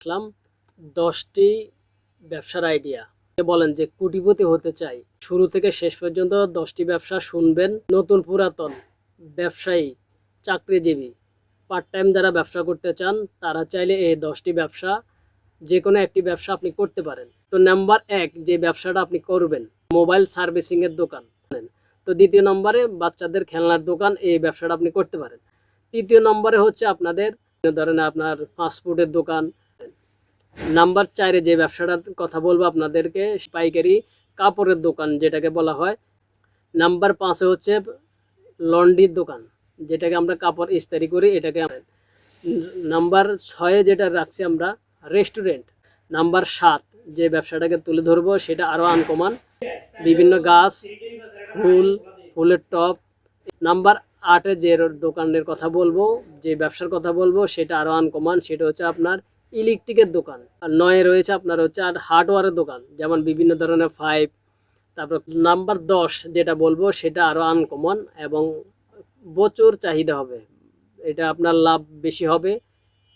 আসলাম 10টি ব্যবসার আইডিয়া। বলেন যে কোটিপতি হতে চাই, শুরু থেকে শেষ পর্যন্ত 10টি ব্যবসা শুনবেন। নতুন পুরাতন ব্যবসায়ী, চাকরিজীবী, পার্ট টাইম যারা ব্যবসা করতে চান তারা চাইলে এই 10টি ব্যবসা যে কোনো একটি ব্যবসা আপনি করতে পারেন। তো নাম্বার 1 যে ব্যবসাটা আপনি করবেন, মোবাইল সার্ভিসিংয়ের দোকান। তো দ্বিতীয় নম্বরে বাচ্চাদের খেলনার দোকান, এই ব্যবসাটা আপনি করতে পারেন। তৃতীয় নম্বরে হচ্ছে আপনাদের ধরেন আপনার ফাস্টফুডের দোকান। নাম্বার 4 যে ব্যবসাটার কথা বলবো আপনাদেরকে, পাইকারি কাপড়ের দোকান যেটাকে বলা হয়। নাম্বার 5 হচ্ছে লন্ড্রির দোকান, যেটাকে আমরা কাপড় ইস্ত্রি করি, এটাকে। নাম্বার 6 যেটা রাখছি আমরা রেস্টুরেন্ট। নাম্বার 7 যে ব্যবসাটাকে তুলে ধরবো সেটা আরও আনকমন, বিভিন্ন গাছ, ফুলের টপ। নাম্বার 8 যে দোকানের কথা বলবো, যে ব্যবসার কথা বলবো সেটা আরও আনকমন, সেটা হচ্ছে আপনার ইলেকট্রিকের দোকান। আর 9 রয়েছে আপনার হচ্ছে আর হার্ডওয়্যারের দোকান, যেমন বিভিন্ন ধরনের পাইপ। তারপর নাম্বার 10 যেটা বলবো সেটা আরও আনকমন এবং প্রচুর চাহিদা হবে, এটা আপনার লাভ বেশি হবে।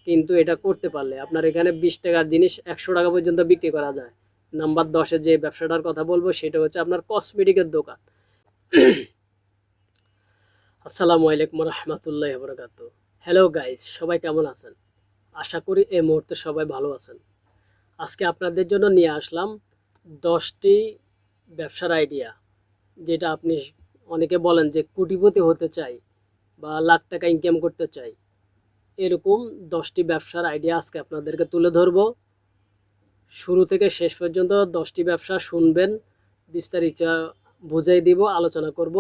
কিন্তু এটা করতে পারলে আপনার এখানে 20 টাকার জিনিস 100 টাকা পর্যন্ত বিক্রি করা যায়। নাম্বার 10 যে ব্যবসাটার কথা বলবো সেটা হচ্ছে আপনার কসমেটিকের দোকান। আসসালামু আলাইকুম রহমতুল্লাহি ওয়া বারাকাতুহু। হ্যালো গাইস, সবাই কেমন আছেন? আশা করি এই মুহূর্তে সবাই ভালো আছেন। আজকে আপনাদের জন্য নিয়ে আসলাম 10টি ব্যবসার আইডিয়া, যেটা আপনি অনেকে বলেন যে কোটিপতি হতে চাই বা লাখ টাকা ইনকাম করতে চাই। এরকম 10টি ব্যবসার আইডিয়া আজকে আপনাদেরকে তুলে ধরবো। শুরু থেকে শেষ পর্যন্ত 10টি ব্যবসা শুনবেন, বিস্তারিত বুঝাই দিব, আলোচনা করব।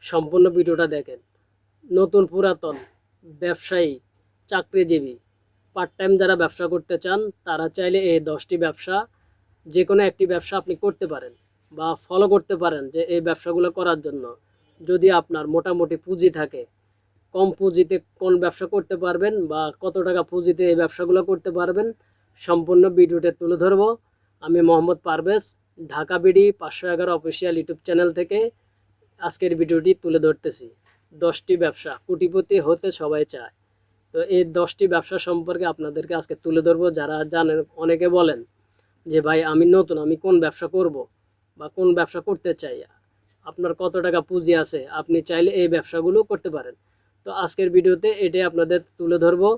সম্পূর্ণ ভিডিওটা দেখেন। নতুন পুরাতন ব্যবসায়ী, চাকরিজীবী, পার্ট টাইম যারা ব্যবসা করতে চান তারা চাইলে এই 10টি ব্যবসা যে কোনো একটি ব্যবসা আপনি করতে পারেন বা ফলো করতে পারেন। যে এই ব্যবসাগুলো করার জন্য যদি আপনার মোটামুটি পুঁজি থাকে, কম পুঁজিতে কোন ব্যবসা করতে পারবেন বা কত টাকা পুঁজিতে এই ব্যবসাগুলো করতে পারবেন, সম্পূর্ণ ভিডিওতে তুলে ধরব। আমি Mohammad Parvez, Dhaka BD 511 official YouTube channel থেকে আজকের ভিডিওটি তুলে ধরতেছি। 10টি ব্যবসা কোটিপতি হতে সবাই চায়। তো এই 10টি ব্যবসা সম্পর্কে আপনাদেরকে আজকে তুলে ধরবো। যারা জানেন, অনেকে বলেন যে ভাই আমি নতুন, আমি কোন ব্যবসা করব বা কোন ব্যবসা করতে চাই, আপনার কত টাকা পুঁজি আছে, আপনি চাইলে এই ব্যবসাগুলো করতে পারেন। তো আজকের ভিডিওতে এটাই আপনাদের তুলে ধরবো।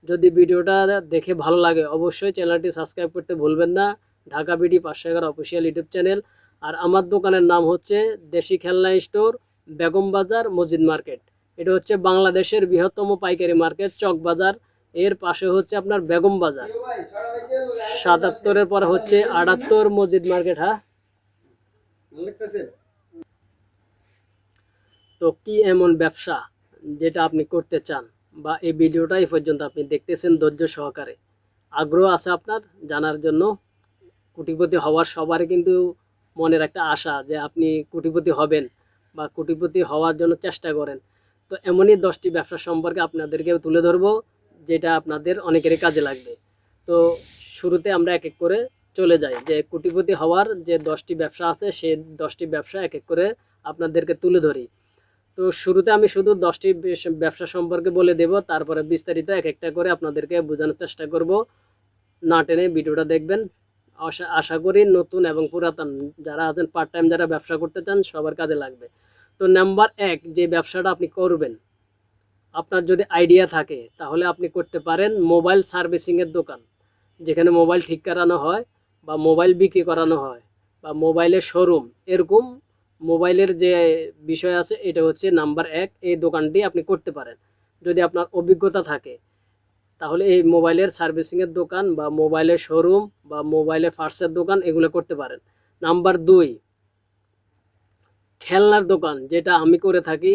যদি ভিডিওটা দেখে ভালো লাগে অবশ্যই চ্যানেলটি সাবস্ক্রাইব করতে ভুলবেন না। Dhaka BD 511 official YouTube channel. আর আমার দোকানের নাম হচ্ছে দেশি খেলনা স্টোর, বেগম বাজার, মসজিদ মার্কেট। এটা হচ্ছে বাংলাদেশের বৃহত্তম পাইকারি মার্কেট, চক বাজার। এর পাশে হচ্ছে আপনার বেগম বাজার। 77-এর পর হচ্ছে 78 মসজিদ মার্কেট। হ্যাঁ, তো কি এমন ব্যবসা যেটা আপনি করতে চান বা এই ভিডিওটা এই পর্যন্ত আপনি দেখতেছেন ধৈর্য সহকারে, আগ্রহ আছে আপনার জানার জন্য। কোটিপতি হওয়ার সবারই কিন্তু মনের একটা আশা যে আপনি কোটিপতি হবেন বা কোটিপতি হওয়ার জন্য চেষ্টা করেন। তো এমনই 10টি ব্যবসা সম্পর্কে আপনাদেরকে তুলে ধরবো, যেটা আপনাদের অনেকেরই কাজে লাগবে। তো শুরুতে আমরা এক এক করে চলে যাই যে কোটিপতি হওয়ার যে 10টি ব্যবসা আছে, সেই 10টি ব্যবসা এক এক করে আপনাদেরকে তুলে ধরি। তো শুরুতে আমি শুধু 10টি ব্যবসা সম্পর্কে বলে দেব, তারপরে বিস্তারিত এক একটা করে আপনাদেরকে বোঝানোর চেষ্টা করব। না টেনে ভিডিওটা দেখবেন। আশা করি নতুন এবং পুরাতন যারা আছেন, পার্ট টাইম যারা ব্যবসা করতে চান, সবার কাজে লাগবে। তো নাম্বার 1 যে ব্যবসাটা আপনি করবেন, আপনার যদি আইডিয়া থাকে তাহলে আপনি করতে পারেন মোবাইল সার্ভিসিংয়ের দোকান, যেখানে মোবাইল ঠিক করানো হয় বা মোবাইল বিক্রি করানো হয় বা মোবাইলের শোরুম। এরকম মোবাইলের যে বিষয় আছে, এটা হচ্ছে নাম্বার 1। এই দোকানটি আপনি করতে পারেন যদি আপনার অভিজ্ঞতা থাকে। তাহলে এই মোবাইলের সার্ভিসিংয়ের দোকান বা মোবাইলের শোরুম বা মোবাইলের পার্টসের দোকান, এগুলো করতে পারেন। নাম্বার 2 খেলনার দোকান, যেটা আমি করে থাকি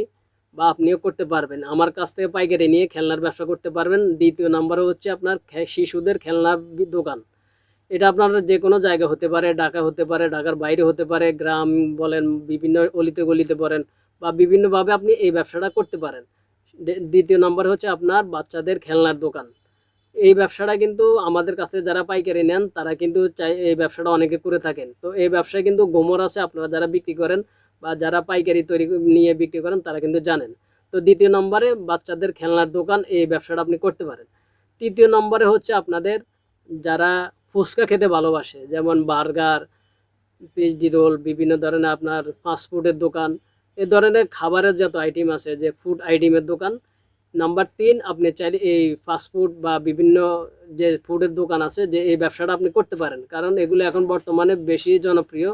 বা আপনিও করতে পারবেন। আমার কাছ থেকে পাইকারি নিয়ে খেলনার ব্যবসা করতে পারবেন। দ্বিতীয় নাম্বারে হচ্ছে আপনার শিশুদের খেলনার দোকান। এটা আপনার যে কোনো জায়গা হতে পারে, ঢাকা হতে পারে, ঢাকার বাইরে হতে পারে, গ্রাম বলেন, বিভিন্ন অলিতে গলিতে পড়েন বা বিভিন্নভাবে আপনি এই ব্যবসাটা করতে পারেন। দ্বিতীয় নম্বর হচ্ছে আপনার বাচ্চাদের খেলনার দোকান। এই ব্যবসাটা কিন্তু আমাদের কাছে যারা পাইকারি নেন তারা কিন্তু চাই, এই ব্যবসাটা অনেকে করে থাকেন। তো এই ব্যবসায় কিন্তু গোমর আছে, আপনারা যারা বিক্রি করেন বা যারা পাইকারি তৈরি নিয়ে বিক্রি করেন তারা কিন্তু জানেন। তো দ্বিতীয় নম্বরে বাচ্চাদের খেলনার দোকান, এই ব্যবসাটা আপনি করতে পারেন। তৃতীয় নম্বরে হচ্ছে আপনাদের যারা ফুচকা খেতে ভালোবাসে, যেমন বার্গার, পিএইচডি রোল, বিভিন্ন ধরনের আপনার ফাস্টফুডের দোকান, এ ধরনের খাবারের যত আইটেম আছে, যে ফুড আইটেমের দোকান। নাম্বার 3, আপনি চাইলে এই ফাস্টফুড বা বিভিন্ন যে ফুডের দোকান আছে, যে এই ব্যবসাটা আপনি করতে পারেন, কারণ এগুলো এখন বর্তমানে বেশি জনপ্রিয়।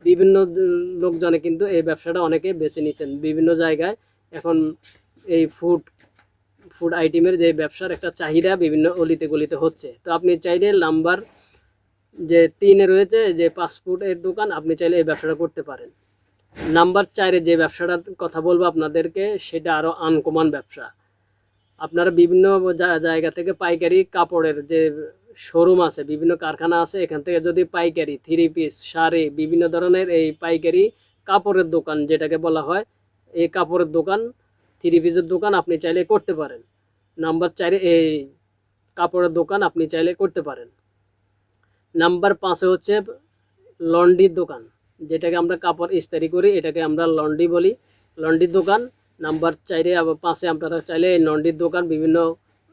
বিভিন্ন লোকজনে কিন্তু এই ব্যবসাটা অনেকে বেছে নিচ্ছেন বিভিন্ন জায়গায়। এখন এই ফুড আইটেমের যে ব্যবসার একটা চাহিদা বিভিন্ন অলিতে গলিতে হচ্ছে। তো আপনি চাইলে নাম্বার যে 3-এ রয়েছে যে ফাস্টফুডের দোকান, আপনি চাইলে এই ব্যবসাটা করতে পারেন। নাম্বার 4-এ যে ব্যবসাটার কথা বলবো আপনাদেরকে, সেটা আরও আনকমন ব্যবসা। আপনারা বিভিন্ন জায়গা থেকে পাইকারি কাপড়ের যে শোরুম আছে, বিভিন্ন কারখানা আছে, এখান থেকে যদি পাইকারি 3 পিস, শাড়ি, বিভিন্ন ধরনের এই পাইকারি কাপড়ের দোকান যেটাকে বলা হয়, এই কাপড়ের দোকান, 3 পিসের দোকান আপনি চাইলে করতে পারেন। নাম্বার 4-এ এই কাপড়ের দোকান আপনি চাইলে করতে পারেন। নাম্বার 5-এ হচ্ছে লন্ড্রির দোকান, যেটাকে আমরা কাপড় ইস্ত্রি করি, এটাকে আমরা লন্ড্রি বলি, লন্ড্রির দোকান। নাম্বার 4-এ আবার 5-এ আপনারা চাইলে এই লন্ড্রির দোকান বিভিন্ন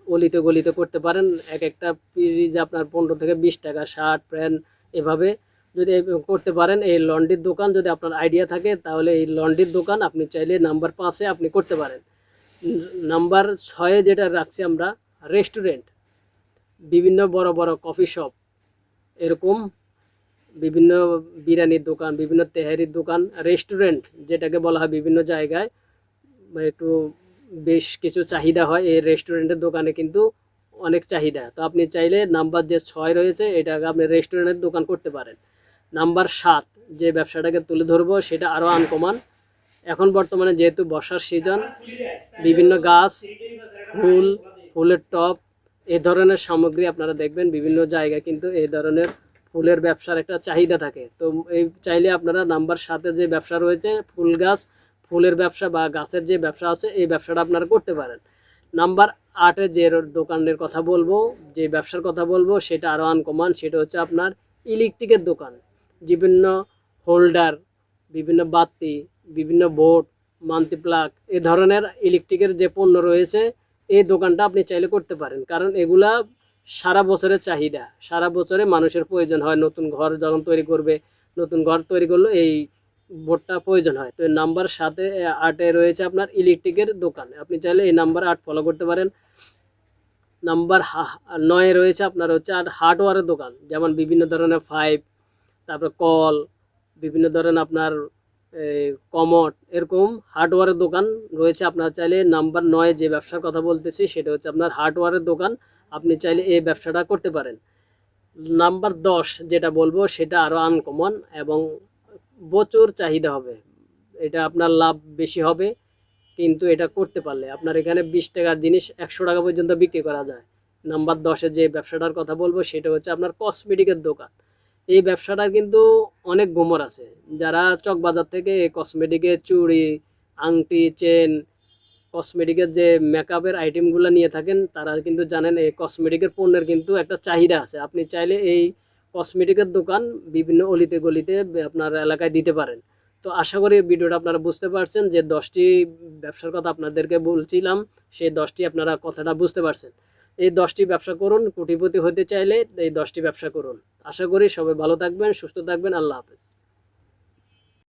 অলিতে গলিতে করতে পারেন। এক একটা পিস আপনার 15 থেকে 20 টাকা, শার্ট প্যান্ট এভাবে যদি করতে পারেন। এই লন্ড্রির দোকান যদি আপনার আইডিয়া থাকে, তাহলে এই লন্ড্রির দোকান আপনি চাইলে নাম্বার 5-এ আপনি করতে পারেন। নাম্বার 6-এ যেটা রাখছি আমরা, রেস্টুরেন্ট, বিভিন্ন বড় বড় কফি শপ, এরকম বিভিন্ন বিরিয়ানির দোকান, বিভিন্ন তেহারির দোকান, রেস্টুরেন্ট যেটাকে বলা হয় বিভিন্ন জায়গায় একটু বেশ কিছু চাহিদা হয়, এই রেস্টুরেন্টের দোকানে কিন্তু অনেক চাহিদা। তো আপনি চাইলে নাম্বার যে 6 রয়েছে, এটাকে আপনি রেস্টুরেন্টের দোকান করতে পারেন। নাম্বার 7 যে ব্যবসাটাকে তুলে ধরবো, সেটা আরও আনকমন। এখন বর্তমানে যেহেতু বর্ষার সিজন, বিভিন্ন গাছ, ফুলের টব, এই ধরনের সামগ্রী আপনারা দেখবেন বিভিন্ন জায়গায় কিন্তু এই ধরনের ফুলের ব্যবসার একটা চাহিদা থাকে। তো এই চাইলে আপনারা নাম্বার 7-এ যে ব্যবসা রয়েছে, ফুল গাছ, ফুলের ব্যবসা বা গাছের যে ব্যবসা আছে, এই ব্যবসাটা আপনারা করতে পারেন। নাম্বার 8-এ যে দোকানের কথা বলবো, যে ব্যবসার কথা বলবো, সেটা আরও আনকমন। সেটা হচ্ছে আপনার ইলেকট্রিকের দোকান, বিভিন্ন হোল্ডার, বিভিন্ন বাতি, বিভিন্ন বোর্ড, মাল্টিপ্লাগ, এ ধরনের ইলেকট্রিকের যে পণ্য রয়েছে, এই দোকানটা আপনি চাইলে করতে পারেন, কারণ এগুলা সারা বছরের চাহিদা, সারা বছরে মানুষের প্রয়োজন হয়। নতুন ঘর যখন তৈরি করবে, নতুন ঘর তৈরি করলে এই বোর্ডটা প্রয়োজন হয়। তো নাম্বার 7-8-এ রয়েছে আপনার ইলেকট্রিকের দোকান, আপনি চাইলে এই নাম্বার 8 ফলো করতে পারেন। নাম্বার 9-এ রয়েছে আপনার হচ্ছে আর হার্ডওয়্যারের দোকান, যেমন বিভিন্ন ধরনের পাইপ, তারপর কল, বিভিন্ন ধরনের আপনার কমোড, এরকম হার্ডওয়্যারের দোকান রয়েছে। আপনার চাইলে নাম্বার 9 যে ব্যবসার কথা বলতেছি, সেটা হচ্ছে আপনার হার্ডওয়্যারের দোকান, আপনি চাইলে এই ব্যবসাটা করতে পারেন। নাম্বার 10 যেটা বলবো, সেটা আরও আনকমন এবং প্রচুর চাহিদা হবে, এটা আপনার লাভ বেশি হবে, কিন্তু এটা করতে পারলে আপনার এখানে 20 টাকার জিনিস 100 টাকা পর্যন্ত বিক্রি করা যায়। নাম্বার 10-এ যে ব্যবসাটার কথা বলবো, সেটা হচ্ছে আপনার কসমেটিকের দোকান। এই ব্যবসাটার কিন্তু অনেক গুমর আছে। যারা চকবাজার থেকে কসমেটিকের চুড়ি, আংটি, চেন, কসমেটিকের যে মেকআপের আইটেমগুলো নিয়ে থাকেন, তারা কিন্তু জানেন এই কসমেটিকের পণ্যের কিন্তু একটা চাহিদা আছে। আপনি চাইলে এই কসমেটিকের দোকান বিভিন্ন অলিতে গলিতে আপনার এলাকায় দিতে পারেন। তো আশা করি ভিডিওটা আপনারা বুঝতে পারছেন, যে 10টি ব্যবসার কথা আপনাদেরকে বলছিলাম, সেই 10টি আপনারা কথাটা বুঝতে পারছেন। এই 10টি ব্যবসা করুন, কোটিপতি হতে চাইলে এই 10টি ব্যবসা করুন। আশা করি সবাই ভালো থাকবেন, সুস্থ থাকবেন। আল্লাহ হাফেজ।